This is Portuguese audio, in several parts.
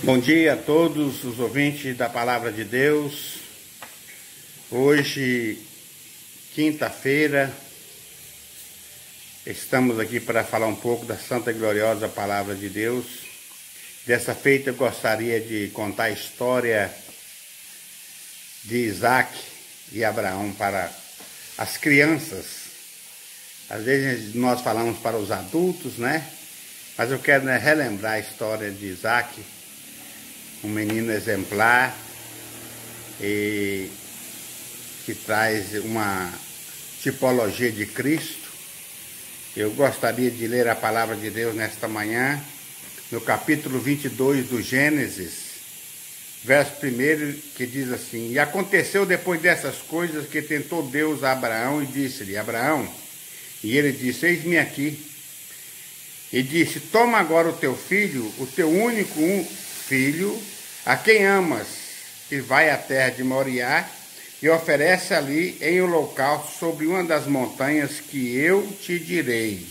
Bom dia a todos os ouvintes da Palavra de Deus. Hoje, quinta-feira, estamos aqui para falar um pouco da Santa e Gloriosa Palavra de Deus. Dessa feita, eu gostaria de contar a história de Isaac e Abraão para as crianças. Às vezes nós falamos para os adultos, né? Mas eu quero relembrar a história de Isaac, um menino exemplar e que traz uma tipologia de Cristo. Eu gostaria de ler a palavra de Deus nesta manhã, no capítulo 22 do Gênesis, verso 1, que diz assim: E aconteceu depois dessas coisas que tentou Deus a Abraão e disse-lhe: Abraão, e ele disse: Eis-me aqui. E disse: Toma agora o teu filho, o teu único filho, a quem amas, e vai à terra de Moriá, e oferece ali em holocausto sobre uma das montanhas que eu te direi.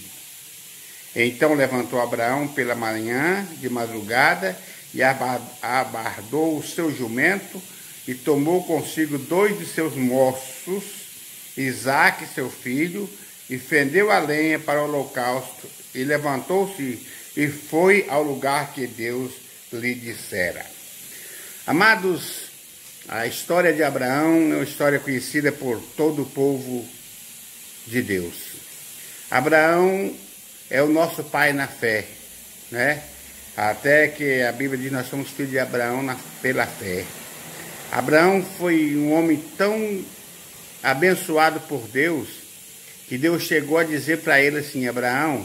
Então levantou Abraão pela manhã, de madrugada, e abardou o seu jumento, e tomou consigo 2 de seus moços, Isaque, seu filho, e fendeu a lenha para o holocausto, e levantou-se e foi ao lugar que Deus lhe dissera. Amados, a história de Abraão é uma história conhecida por todo o povo de Deus. Abraão é o nosso pai na fé, né? Até que a Bíblia diz que nós somos filhos de Abraão pela fé. Abraão foi um homem tão abençoado por Deus, que Deus chegou a dizer para ele assim: Abraão,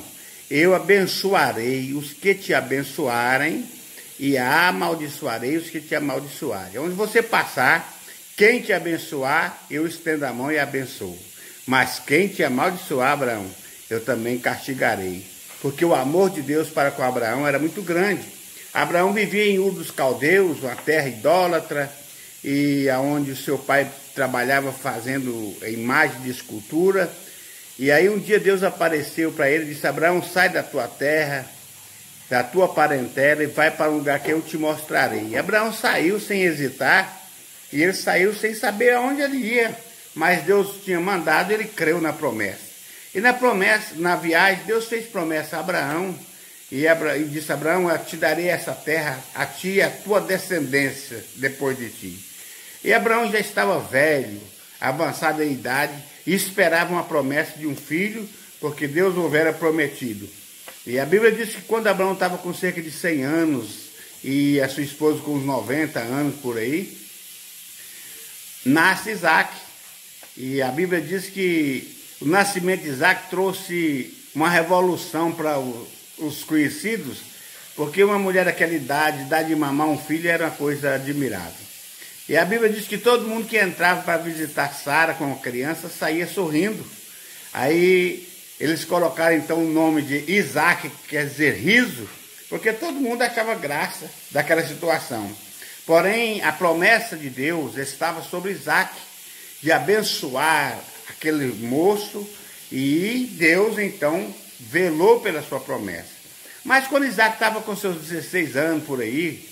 eu abençoarei os que te abençoarem e amaldiçoarei os que te amaldiçoarem. Onde você passar, quem te abençoar, eu estendo a mão e abençoo. Mas quem te amaldiçoar, Abraão, eu também castigarei. Porque o amor de Deus para com Abraão era muito grande. Abraão vivia em Ur dos Caldeus, uma terra idólatra, e aonde o seu pai trabalhava fazendo imagem de escultura. E aí um dia Deus apareceu para ele e disse: Abraão, sai da tua terra, da tua parentela, e vai para um lugar que eu te mostrarei. E Abraão saiu sem hesitar, e ele saiu sem saber aonde ele ia. Mas Deus tinha mandado, ele creu na promessa. E na promessa, na viagem, Deus fez promessa a Abraão, e disse: Abraão, eu te darei essa terra, a ti e a tua descendência depois de ti. E Abraão já estava velho, avançado em idade, e esperava uma promessa de um filho, porque Deus o houvera prometido. E a Bíblia diz que quando Abraão estava com cerca de 100 anos, e a sua esposa com uns 90 anos por aí, nasce Isaac. E a Bíblia diz que o nascimento de Isaac trouxe uma revolução para os conhecidos, porque uma mulher daquela idade de mamar um filho, era uma coisa admirável. E a Bíblia diz que todo mundo que entrava para visitar Sara com a criança saía sorrindo. Aí eles colocaram então o nome de Isaac, que quer dizer riso, porque todo mundo achava graça daquela situação. Porém, a promessa de Deus estava sobre Isaac, de abençoar aquele moço, e Deus então velou pela sua promessa. Mas quando Isaac estava com seus 16 anos por aí,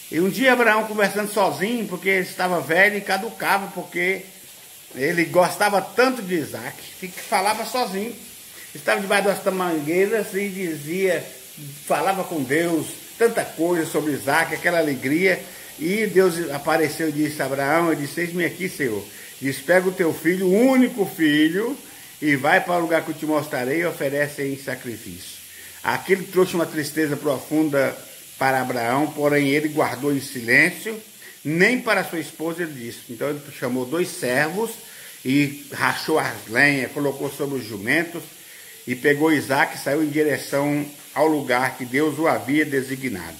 e um dia Abraão conversando sozinho, porque ele estava velho e caducava, porque ele gostava tanto de Isaac, que falava sozinho. Estava debaixo das mangueiras e dizia, falava com Deus, tanta coisa sobre Isaac, aquela alegria. E Deus apareceu e disse a Abraão, ele disse: Eis-me aqui, Senhor. Diz: pega o teu filho, o único filho, e vai para o lugar que eu te mostrarei e oferece em sacrifício. Aquilo trouxe uma tristeza profunda para Abraão, porém ele guardou em silêncio, nem para sua esposa ele disse. Então ele chamou 2 servos e rachou as lenhas, colocou sobre os jumentos, e pegou Isaac e saiu em direção ao lugar que Deus o havia designado.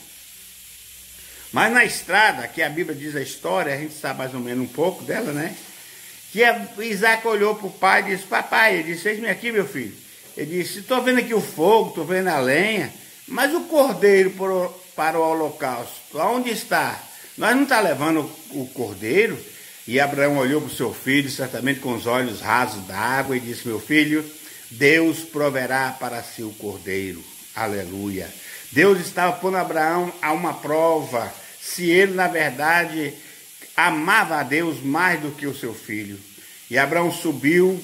Mas na estrada, que a Bíblia diz a história, a gente sabe mais ou menos um pouco dela, né? Que Isaac olhou para o pai e disse: Papai, ele disse: Eis-me aqui, meu filho. Ele disse: estou vendo aqui o fogo, estou vendo a lenha, mas o cordeiro para o holocausto, aonde está? Nós não está levando o cordeiro? E Abraão olhou para o seu filho, certamente com os olhos rasos d'água, e disse: Meu filho, Deus proverá para si o cordeiro. Aleluia. Deus estava pondo Abraão a uma prova, se ele, na verdade, amava a Deus mais do que o seu filho. E Abraão subiu,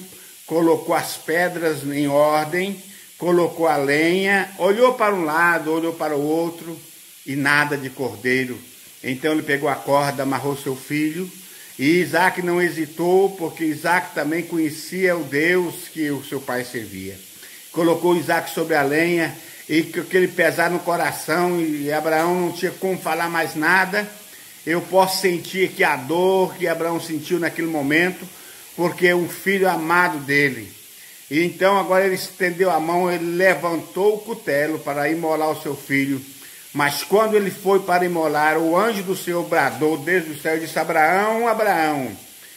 colocou as pedras em ordem, colocou a lenha, olhou para um lado, olhou para o outro, e nada de cordeiro. Então ele pegou a corda, amarrou seu filho, e Isaac não hesitou, porque Isaac também conhecia o Deus que o seu pai servia. Colocou Isaac sobre a lenha, e com aquele pesar no coração, e Abraão não tinha como falar mais nada. Eu posso sentir aqui a dor que Abraão sentiu naquele momento, porque é um filho amado dele. E então agora ele estendeu a mão, ele levantou o cutelo para imolar o seu filho. Mas quando ele foi para imolar, o anjo do Senhor bradou desde o céu e disse: Abraão, Abraão.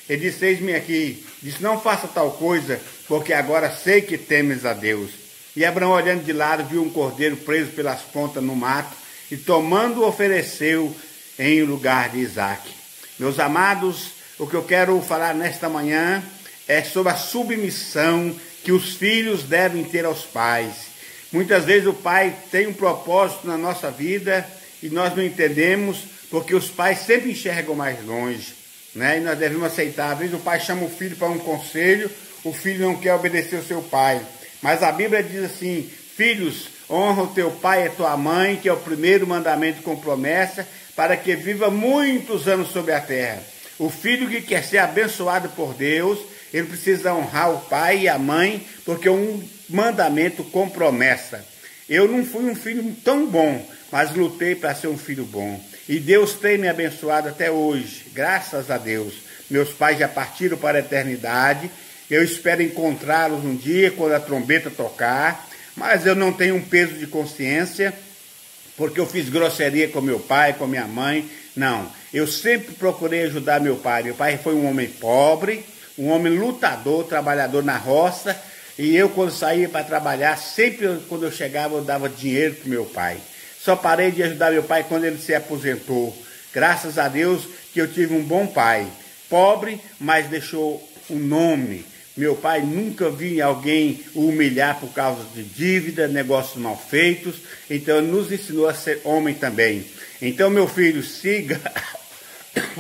Ele disse: eis-me aqui. Disse: não faça tal coisa, porque agora sei que temes a Deus. E Abraão, olhando de lado, viu um cordeiro preso pelas pontas no mato, e tomando, ofereceu em lugar de Isaac. Meus amados, o que eu quero falar nesta manhã é sobre a submissão que os filhos devem ter aos pais. Muitas vezes o pai tem um propósito na nossa vida e nós não entendemos, porque os pais sempre enxergam mais longe, né? E nós devemos aceitar. Às vezes o pai chama o filho para um conselho, o filho não quer obedecer o seu pai. Mas a Bíblia diz assim: filhos, honra o teu pai e a tua mãe, que é o primeiro mandamento com promessa, para que viva muitos anos sobre a terra. O filho que quer ser abençoado por Deus, ele precisa honrar o pai e a mãe, porque é um mandamento com promessa. Eu não fui um filho tão bom, mas lutei para ser um filho bom. E Deus tem me abençoado até hoje, graças a Deus. Meus pais já partiram para a eternidade. Eu espero encontrá-los um dia, quando a trombeta tocar. Mas eu não tenho um peso de consciência, porque eu fiz grosseria com meu pai, com minha mãe. Não, eu sempre procurei ajudar meu pai. Meu pai foi um homem pobre, um homem lutador, trabalhador na roça. E eu, quando saía para trabalhar, sempre quando eu chegava, eu dava dinheiro para meu pai. Só parei de ajudar meu pai quando ele se aposentou. Graças a Deus que eu tive um bom pai. Pobre, mas deixou um nome. Meu pai nunca vi alguém o humilhar por causa de dívida, negócios mal feitos. Então ele nos ensinou a ser homem também. Então, meu filho, siga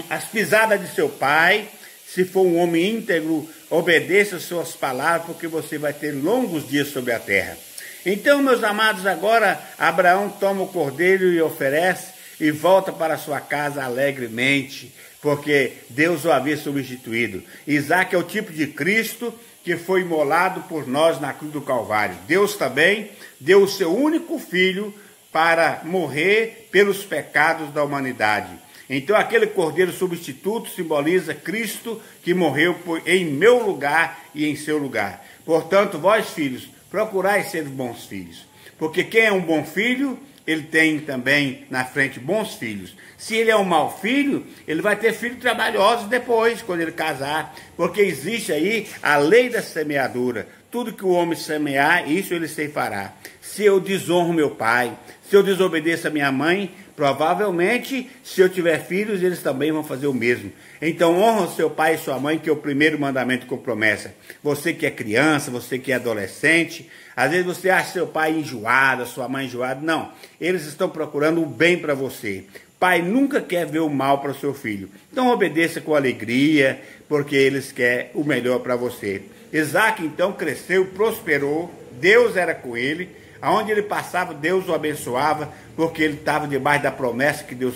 as pisadas de seu pai. Se for um homem íntegro, obedeça as suas palavras, porque você vai ter longos dias sobre a terra. Então, meus amados, agora Abraão toma o cordeiro e oferece e volta para sua casa alegremente, porque Deus o havia substituído. Isaac é o tipo de Cristo que foi imolado por nós na cruz do Calvário. Deus também deu o seu único filho para morrer pelos pecados da humanidade. Então aquele cordeiro substituto simboliza Cristo que morreu em meu lugar e em seu lugar. Portanto, vós filhos, procurai ser bons filhos. Porque quem é um bom filho, ele tem também na frente bons filhos. Se ele é um mau filho, ele vai ter filhos trabalhosos depois, quando ele casar. Porque existe aí a lei da semeadura. Tudo que o homem semear, isso ele ceifará. Se eu desonro meu pai, se eu desobedeço a minha mãe, provavelmente, se eu tiver filhos, eles também vão fazer o mesmo. Então, honra o seu pai e sua mãe, que é o primeiro mandamento com promessa. Você que é criança, você que é adolescente, às vezes você acha seu pai enjoado, sua mãe enjoada. Não, eles estão procurando o bem para você. Pai nunca quer ver o mal para o seu filho. Então, obedeça com alegria, porque eles querem o melhor para você. Isaac, então, cresceu, prosperou, Deus era com ele. Aonde ele passava, Deus o abençoava, porque ele estava debaixo da promessa que Deus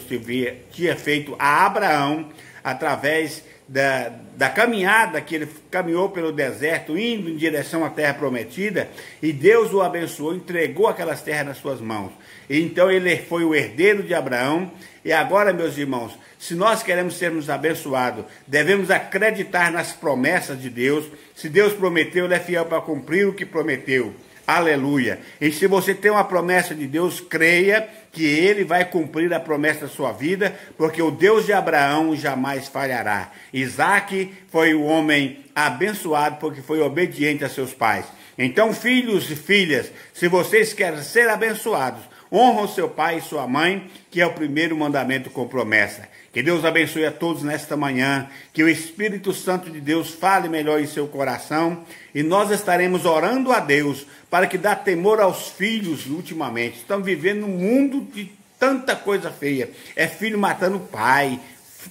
tinha feito a Abraão, através da caminhada que ele caminhou pelo deserto, indo em direção à terra prometida, e Deus o abençoou, entregou aquelas terras nas suas mãos. E então ele foi o herdeiro de Abraão. E agora, meus irmãos, se nós queremos sermos abençoados, devemos acreditar nas promessas de Deus. Se Deus prometeu, ele é fiel para cumprir o que prometeu. Aleluia. E se você tem uma promessa de Deus, creia que ele vai cumprir a promessa da sua vida, porque o Deus de Abraão jamais falhará. Isaac foi o homem abençoado porque foi obediente a seus pais. Então, filhos e filhas, se vocês querem ser abençoados, Honra o seu pai e sua mãe, que é o primeiro mandamento com promessa. Que Deus abençoe a todos nesta manhã, que o Espírito Santo de Deus fale melhor em seu coração, e nós estaremos orando a Deus para que dê temor aos filhos ultimamente. Estamos vivendo num mundo de tanta coisa feia. É filho matando pai,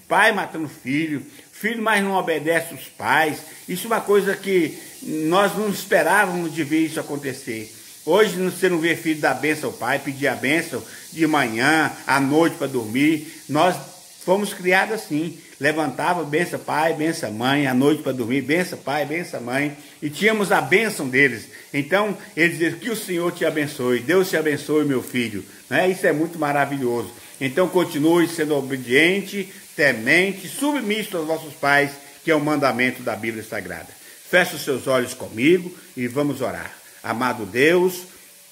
pai matando filho, filho mais não obedece os pais. Isso é uma coisa que nós não esperávamos de ver isso acontecer. Hoje você não vê filho dar bênção ao pai, pedir a bênção de manhã, à noite para dormir. Nós fomos criados assim, levantava, benção pai, benção mãe, à noite para dormir, benção pai, benção mãe, e tínhamos a bênção deles. Então, eles diziam que o Senhor te abençoe, Deus te abençoe, meu filho, né? Isso é muito maravilhoso. Então, continue sendo obediente, temente, submisso aos vossos pais, que é o mandamento da Bíblia Sagrada. Feche os seus olhos comigo e vamos orar. Amado Deus,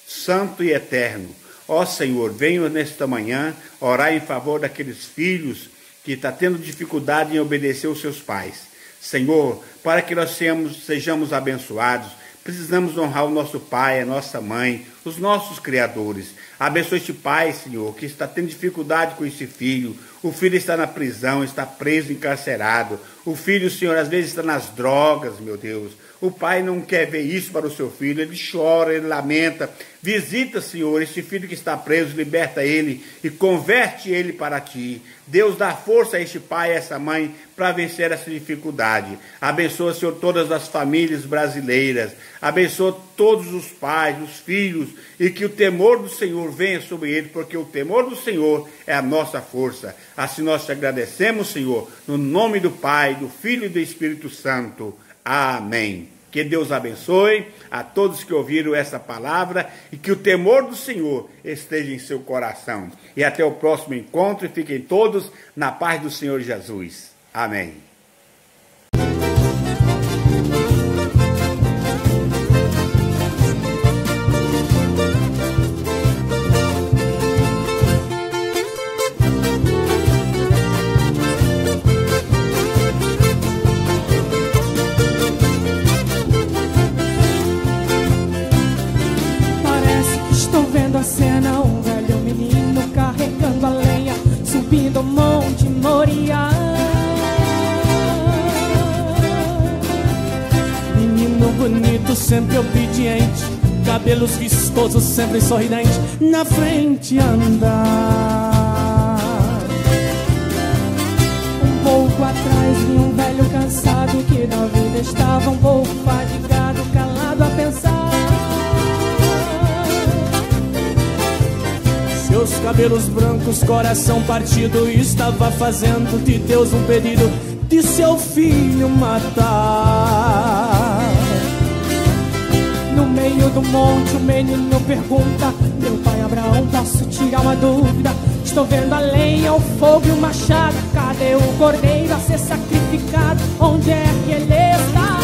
santo e eterno, ó Senhor, venho nesta manhã orar em favor daqueles filhos que estão tendo dificuldade em obedecer aos seus pais. Senhor, para que nós sejamos abençoados, precisamos honrar o nosso pai, a nossa mãe, os nossos criadores. Abençoe este pai, Senhor, que está tendo dificuldade com esse filho. O filho está na prisão, está preso, encarcerado. O filho, Senhor, às vezes está nas drogas, meu Deus. O pai não quer ver isso para o seu filho, ele chora, ele lamenta. Visita, Senhor, esse filho que está preso, liberta ele e converte ele para ti. Deus dá força a este pai e a essa mãe para vencer essa dificuldade. Abençoa, Senhor, todas as famílias brasileiras. Abençoa todos os pais, os filhos, e que o temor do Senhor venha sobre eles, porque o temor do Senhor é a nossa força. Assim nós te agradecemos, Senhor, no nome do Pai, do Filho e do Espírito Santo. Amém. Que Deus abençoe a todos que ouviram essa palavra e que o temor do Senhor esteja em seu coração. E até o próximo encontro e fiquem todos na paz do Senhor Jesus. Amém. A cena, um velho menino carregando a lenha, subindo o monte Moriá. Menino bonito, sempre obediente, cabelos vistosos, sempre sorridente, na frente andar. Um pouco atrás vinha um velho cansado, que na vida estava um pouco fadigado, calado a pensar. Seus cabelos brancos, coração partido, estava fazendo de Deus um pedido de seu filho matar. No meio do monte o menino pergunta: meu pai Abraão, posso tirar uma dúvida? Estou vendo a lenha, o fogo e o machado. Cadê o cordeiro a ser sacrificado? Onde é que ele está?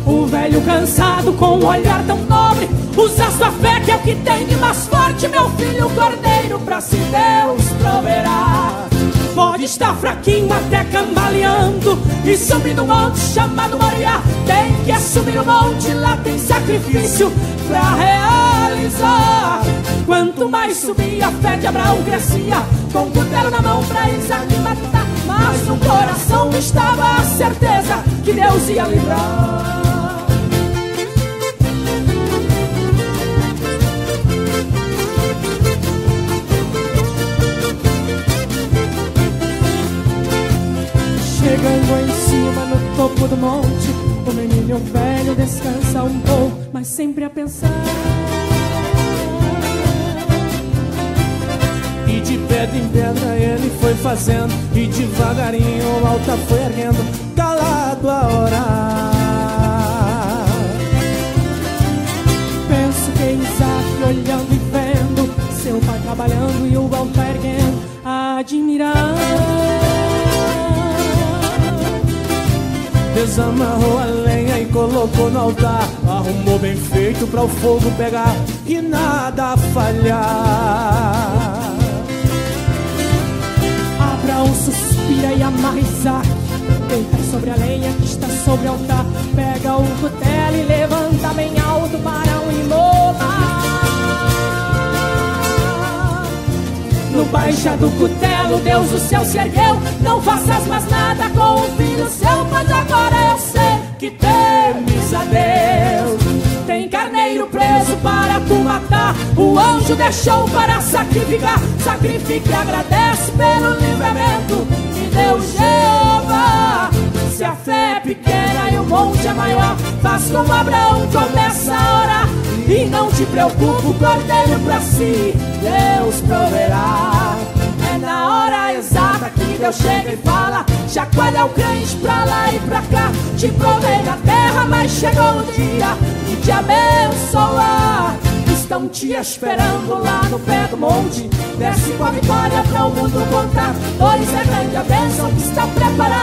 O velho cansado, com um olhar tão nobre, usa a sua fé, que é o que tem de mais forte. Meu filho, o cordeiro, pra si Deus proverá. Pode estar fraquinho, até cambaleando, e subir no monte chamado Moriá. Tem que subir o monte, lá tem sacrifício pra realizar. Quanto mais subia, a fé de Abraão crescia, com o cutelo na mão pra Isaque matar. Mas no coração estava a certeza que Deus ia livrar. Chegando em cima no topo do monte, o menino velho descansa um pouco, mas sempre a pensar. E de pedra em pedra ele foi fazendo, e devagarinho o altar foi erguendo, calado a orar. Penso que Isaque, olhando e vendo seu pai trabalhando e o altar erguendo, a admirar. Desamarrou a lenha e colocou no altar, arrumou bem feito pra o fogo pegar e nada falhar. Abraão suspira e amarra Isaque, deita sobre a lenha que está sobre o altar, pega o cutelo e levanta bem alto para um imóvel. coxa do cutelo, Deus do céu se ergueu. Não faças mais nada com o filho seu, pois agora eu sei que temes a Deus. Tem carneiro preso para tu matar, o anjo deixou para sacrificar. Sacrifica e agradece pelo livramento que deu Jeová. Se a fé é pequena e o monte é maior, faz como Abraão, começa a orar. E não te preocupa, o cordeiro pra si Deus proverá. É na hora exata que Deus chega e fala, chacoalha o crente pra lá e pra cá. Te provei na terra, mas chegou o dia de te abençoar. Estão te esperando lá no pé do monte, desce com a vitória pra o mundo contar. Pois é grande a bênção que está preparada